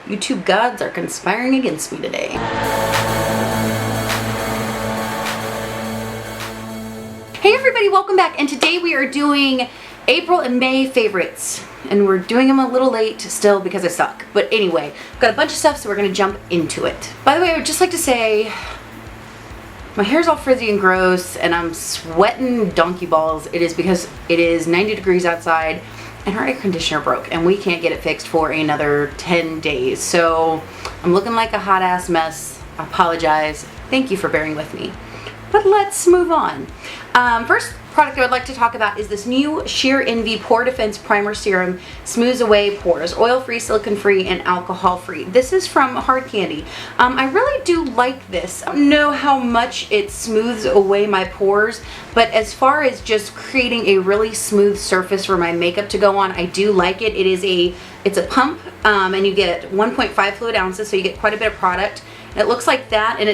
YouTube gods are conspiring against me today. Hey everybody, welcome back, and today we are doing April and May favorites, and we're doing them a little late still because I suck. But anyway, I've got a bunch of stuff, so we're gonna jump into it. By the way, I would just like to say my hair's all frizzy and gross and I'm sweating donkey balls. It is because it is 90 degrees outside and our air conditioner broke and we can't get it fixed for another 10 days. So I'm looking like a hot ass mess. I apologize. Thank you for bearing with me. But let's move on. First product I would like to talk about is this new Sheer Envy Pore Defense Primer Serum. Smooths away pores. Oil-free, silicone-free, and alcohol-free. This is from Hard Candy. I really do like this. I don't know how much it smooths away my pores, but as far as just creating a really smooth surface for my makeup to go on, I do like it. It's a pump, and you get 1.5 fluid ounces, so you get quite a bit of product. It looks like that, and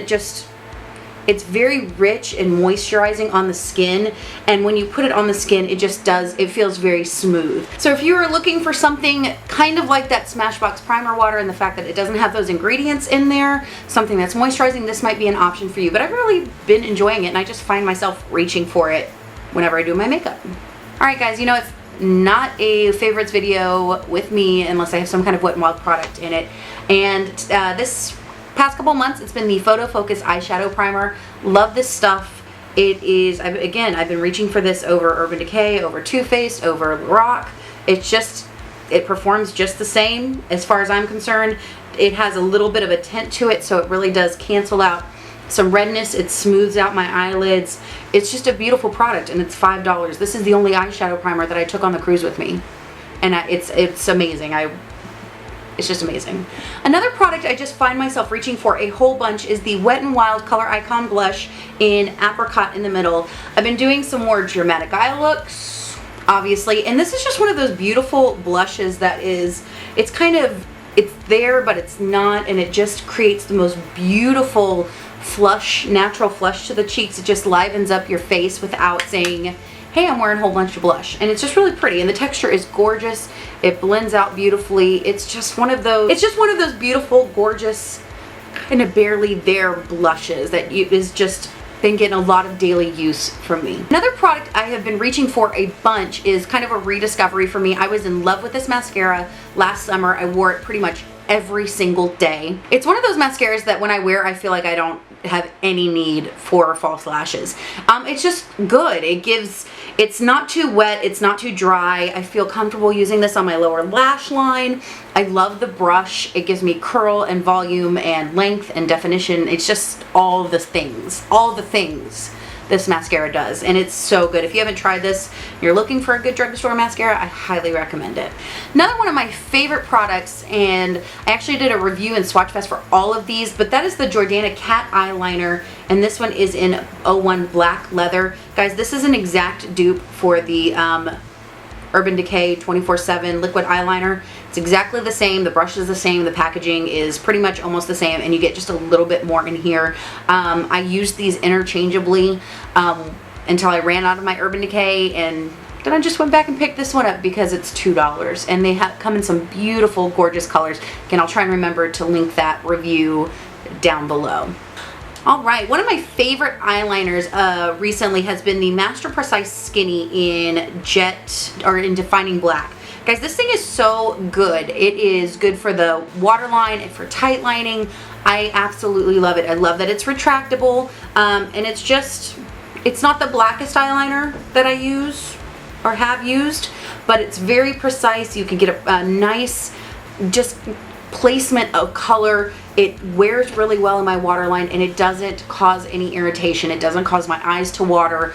it's very rich and moisturizing on the skin, and when you put it on the skin, it feels very smooth. So if you are looking for something kind of like that Smashbox Primer Water, and the fact that it doesn't have those ingredients in there, something that's moisturizing, this might be an option for you. But I've really been enjoying it, and I just find myself reaching for it whenever I do my makeup. Alright guys, you know, it's not a favorites video with me unless I have some kind of Wet n Wild product in it, and this past couple months it's been the Photo Focus eyeshadow primer. Love this stuff. It is, again, I've been reaching for this over Urban Decay, over Too Faced, over Lorac. It performs just the same as far as I'm concerned. It has a little bit of a tint to it, so it really does cancel out some redness. It smooths out my eyelids. It's just a beautiful product, and it's $5. This is the only eyeshadow primer that I took on the cruise with me, and it's amazing. It's just amazing. Another product I just find myself reaching for a whole bunch is the Wet n Wild Color Icon Blush in Apricot in the Middle. I've been doing some more dramatic eye looks, obviously, and this is just one of those beautiful blushes that it's there, but it's not, and it just creates the most beautiful flush, natural flush to the cheeks. It just livens up your face without saying, hey, I'm wearing a whole bunch of blush. And it's just really pretty, and the texture is gorgeous. It blends out beautifully. It's just one of those beautiful, gorgeous, kind of barely there blushes that is just been getting a lot of daily use from me. Another product I have been reaching for a bunch is kind of a rediscovery for me. I was in love with this mascara last summer. I wore it pretty much every single day. It's one of those mascaras that when I wear, I feel like I don't have any need for false lashes. It's just good. It's not too wet, it's not too dry. I feel comfortable using this on my lower lash line. I love the brush. It gives me curl and volume and length and definition. It's just all the things this mascara does, and it's so good. If you haven't tried this, you're looking for a good drugstore mascara, I highly recommend it. Another one of my favorite products, and I actually did a review in Swatch Fest for all of these, but that is the Jordana Cat Eyeliner, and this one is in 01 Black Leather. Guys, this is an exact dupe for the Urban Decay 24/7 liquid eyeliner. It's exactly the same. The brush is the same. The packaging is pretty much almost the same, and you get just a little bit more in here. I used these interchangeably until I ran out of my Urban Decay, and then I just went back and picked this one up because it's $2, and they come in some beautiful, gorgeous colors. Again, I'll try and remember to link that review down below. Alright, one of my favorite eyeliners recently has been the Master Precise Skinny in Defining Black. Guys, this thing is so good. It is good for the waterline and for tight lining. I absolutely love it. I love that it's retractable, and it's not the blackest eyeliner that I use or have used, but it's very precise. You can get a nice just placement of color. It wears really well in my waterline, and it doesn't cause any irritation. It doesn't cause my eyes to water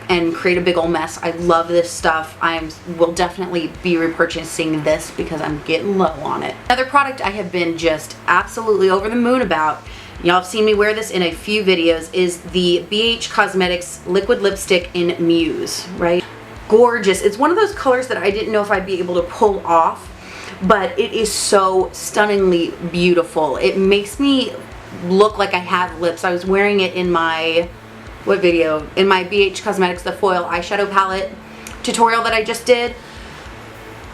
and create a big old mess. I love this stuff. I will definitely be repurchasing this because I'm getting low on it. Another product I have been just absolutely over the moon about, y'all have seen me wear this in a few videos, is the BH Cosmetics Liquid Lipstick in Muse, right? Gorgeous. It's one of those colors that I didn't know if I'd be able to pull off, but it is so stunningly beautiful. It makes me look like I have lips. I was wearing it in my, what video? In my BH Cosmetics The Foil eyeshadow palette tutorial that I just did.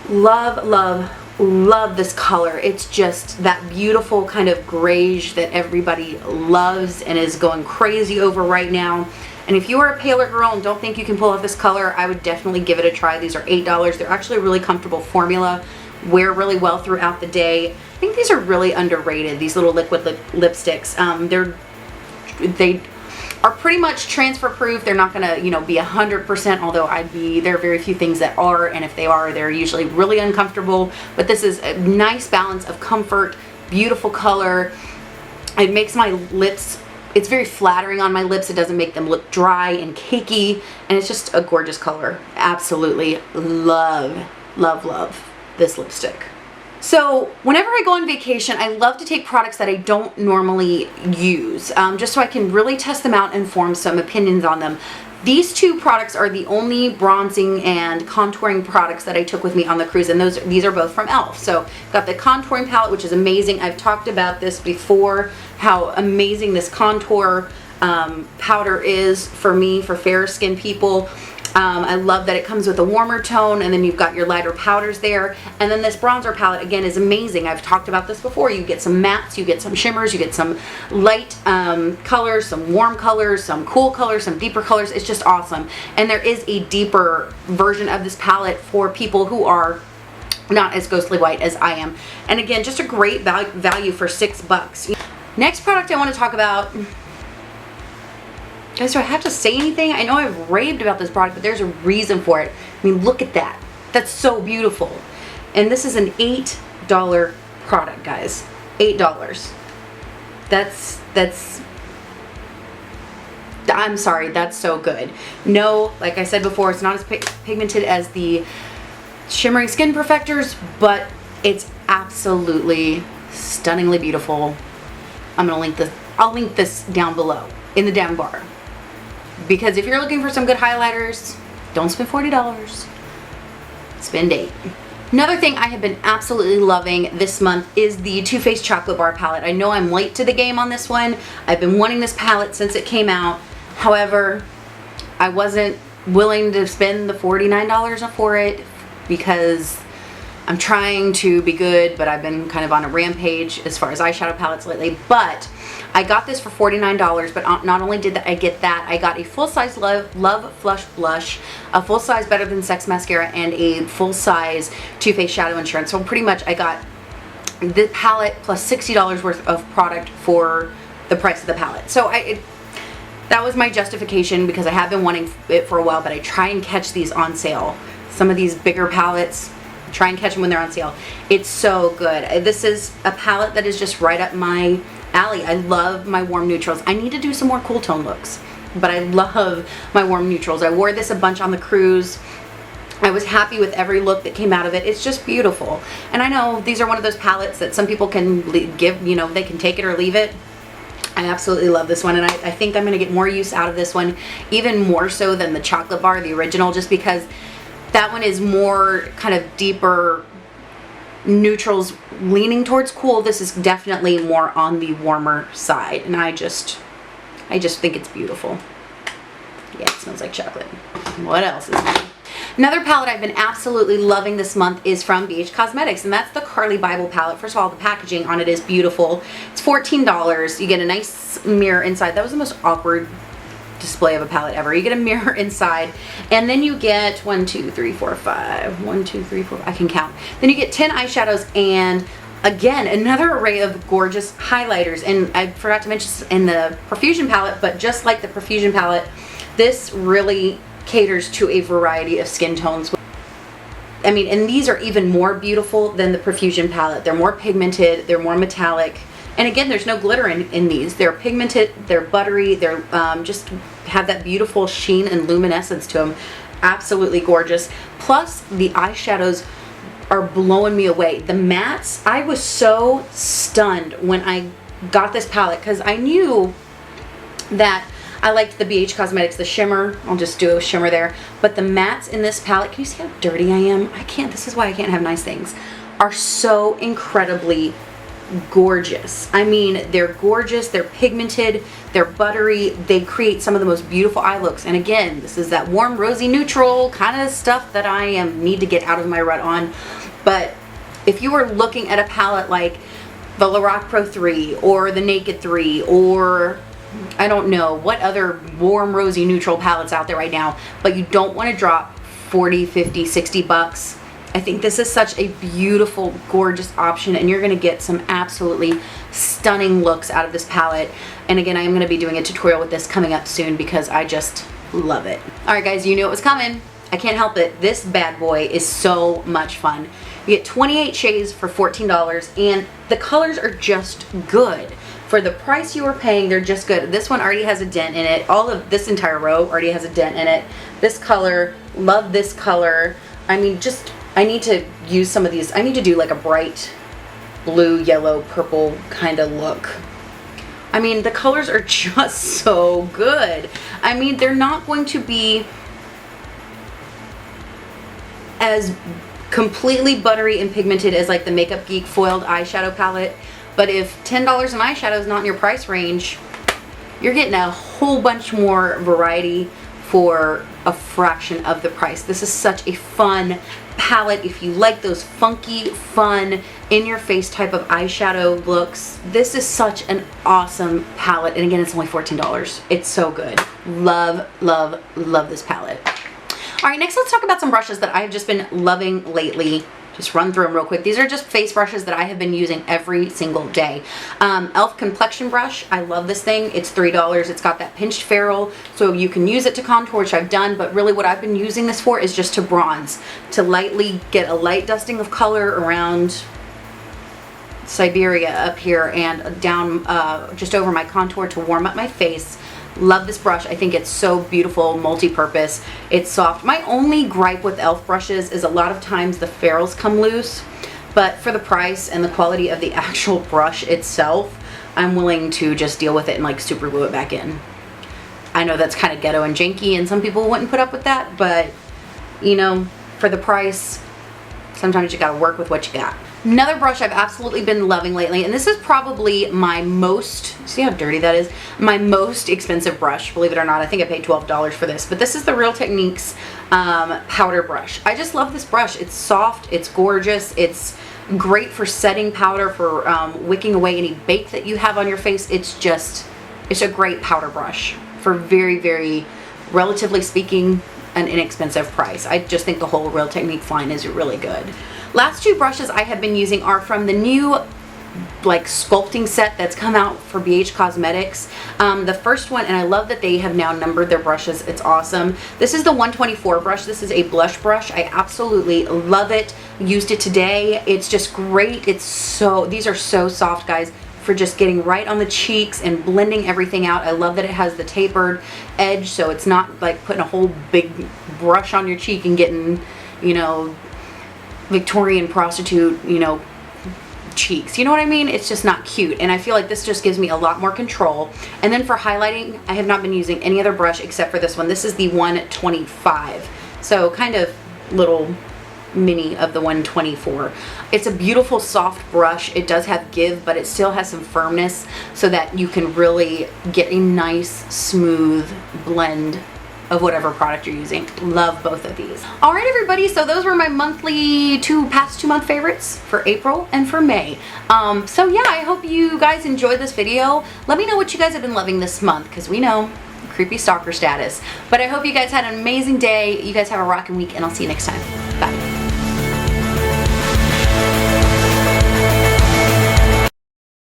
Love, love, love this color. It's just that beautiful kind of grayish that everybody loves and is going crazy over right now. And if you are a paler girl and don't think you can pull off this color, I would definitely give it a try. These are $8. They're actually a really comfortable formula, wear really well throughout the day. I think these are really underrated, these little liquid lipsticks. They are pretty much transfer proof. They're not gonna, you know, be 100%, although there are very few things that are, and if they are, they're usually really uncomfortable. But this is a nice balance of comfort, beautiful color. It makes my lips, it's very flattering on my lips. It doesn't make them look dry and cakey, and it's just a gorgeous color. Absolutely love, love, love this lipstick. So whenever I go on vacation, I love to take products that I don't normally use, just so I can really test them out and form some opinions on them. These two products are the only bronzing and contouring products that I took with me on the cruise, and these are both from e.l.f. So I've got the contouring palette, which is amazing. I've talked about this before, how amazing this contour powder is for me, for fair skinned people. I love that it comes with a warmer tone, and then you've got your lighter powders there. And then this bronzer palette, again, is amazing. I've talked about this before. You get some mattes, you get some shimmers, you get some light colors, some warm colors, some cool colors, some deeper colors. It's just awesome. And there is a deeper version of this palette for people who are not as ghostly white as I am. And again, just a great value for $6. Next product I want to talk about. Guys, do I have to say anything? I know I've raved about this product, but there's a reason for it. I mean, look at that. That's so beautiful. And this is an $8 product, guys. $8. I'm sorry, that's so good. No, like I said before, it's not as pigmented as the Shimmering Skin Perfectors, but it's absolutely stunningly beautiful. I'll link this down below in the down bar. Because if you're looking for some good highlighters, don't spend $40. Spend $8. Another thing I have been absolutely loving this month is the Too Faced Chocolate Bar palette. I know I'm late to the game on this one. I've been wanting this palette since it came out. However, I wasn't willing to spend the $49 for it because I'm trying to be good, but I've been kind of on a rampage as far as eyeshadow palettes lately. But I got this for $49, but not only did I get that, I got a full-size Love Flush Blush, a full-size Better Than Sex Mascara, and a full-size Too Faced Shadow Insurance. So pretty much I got the palette plus $60 worth of product for the price of the palette. So that was my justification, because I have been wanting it for a while, but I try and catch these on sale. Some of these bigger palettes, try and catch them when they're on sale. It's so good. This is a palette that is just right up my alley. I love my warm neutrals. I need to do some more cool tone looks, but I love my warm neutrals. I wore this a bunch on the cruise. I was happy with every look that came out of it. It's just beautiful. And I know these are one of those palettes that some people can give, you know, they can take it or leave it. I absolutely love this one, and I think I'm going to get more use out of this one, even more so than the chocolate bar, the original, just because that one is more kind of deeper neutrals leaning towards cool. This is definitely more on the warmer side, and I just think it's beautiful. Yeah, it smells like chocolate. What else is new? Another palette I've been absolutely loving this month is from BH Cosmetics, and that's the Carly Bible palette. First of all, the packaging on it is beautiful. It's $14. You get a nice mirror inside. That was the most awkward display of a palette ever. You get a mirror inside, and then you get 1, 2, 3, 4, 5. 1, 2, 3, 4. I can count. Then you get 10 eyeshadows, and again, another array of gorgeous highlighters. And I forgot to mention in the Profusion palette, but just like the Profusion palette, this really caters to a variety of skin tones. I mean, and these are even more beautiful than the Profusion palette. They're more pigmented, they're more metallic, and again, there's no glitter in these. They're pigmented, they're buttery, they're just have that beautiful sheen and luminescence to them. Absolutely gorgeous. Plus, the eyeshadows are blowing me away. The mattes, I was so stunned when I got this palette, because I knew that I liked the BH Cosmetics, the shimmer. I'll just do a shimmer there. But the mattes in this palette, can you see how dirty I am? I can't, this is why I can't have nice things, are so incredibly gorgeous. I mean, they're gorgeous, they're pigmented, they're buttery, they create some of the most beautiful eye looks. And again, this is that warm, rosy neutral kind of stuff that I need to get out of my rut on. But if you were looking at a palette like the Lorac Pro 3 or the Naked 3 or I don't know what other warm rosy neutral palettes out there right now, but you don't want to drop 40, 50, 60 bucks. I think this is such a beautiful, gorgeous option, and you're going to get some absolutely stunning looks out of this palette. And again, I'm going to be doing a tutorial with this coming up soon because I just love it. Alright guys, you knew it was coming. I can't help it. This bad boy is so much fun. You get 28 shades for $14, and the colors are just good. For the price you are paying, they're just good. This one already has a dent in it. All of this entire row already has a dent in it. This color, love this color. I mean, just, I need to use some of these. I need to do like a bright blue, yellow, purple kind of look. I mean, the colors are just so good. I mean, they're not going to be as completely buttery and pigmented as like the Makeup Geek foiled eyeshadow palette. But if $10 an eyeshadow is not in your price range, you're getting a whole bunch more variety for a fraction of the price. This is such a fun palette. If you like those funky, fun, in-your-face type of eyeshadow looks, this is such an awesome palette. And again, it's only $14. It's so good. Love, love, love this palette. All right, next let's talk about some brushes that I've just been loving lately. Just run through them real quick. These are just face brushes that I have been using every single day. e.l.f. Complexion Brush. I love this thing. It's $3. It's got that pinched ferrule, so you can use it to contour, which I've done, but really what I've been using this for is just to bronze, to lightly get a light dusting of color around Siberia up here and down just over my contour to warm up my face. Love this brush. I think it's so beautiful, multi-purpose. It's soft. My only gripe with e.l.f. brushes is a lot of times the ferrules come loose, but for the price and the quality of the actual brush itself, I'm willing to just deal with it and like super glue it back in. I know that's kind of ghetto and janky and some people wouldn't put up with that, but you know, for the price, sometimes you gotta work with what you got. Another brush I've absolutely been loving lately, and this is probably my most, see how dirty that is? My most expensive brush, believe it or not. I think I paid $12 for this, but this is the Real Techniques powder brush. I just love this brush. It's soft, it's gorgeous, it's great for setting powder, for wicking away any bake that you have on your face. It's just, it's a great powder brush for very, very, relatively speaking, an inexpensive price. I just think the whole Real Techniques line is really good. Last two brushes I have been using are from the new like sculpting set that's come out for BH Cosmetics. The first one, and I love that they have now numbered their brushes. It's awesome. This is the 124 brush. This is a blush brush. I absolutely love it. Used it today. It's just great. It's so, these are so soft, guys, for just getting right on the cheeks and blending everything out. I love that it has the tapered edge, so it's not like putting a whole big brush on your cheek and getting, you know, Victorian prostitute, you know, cheeks. You know what I mean? It's just not cute. And I feel like this just gives me a lot more control. And then for highlighting, I have not been using any other brush except for this one. This is the 125. So kind of little mini of the 124. It's a beautiful soft brush. It does have give, but it still has some firmness so that you can really get a nice smooth blend of whatever product you're using. Love both of these. All right, everybody, so those were my monthly past 2 month favorites for April and for May. So yeah, I hope you guys enjoyed this video. Let me know what you guys have been loving this month, because we know creepy stalker status. But I hope you guys had an amazing day. You guys have a rocking week, and I'll see you next time.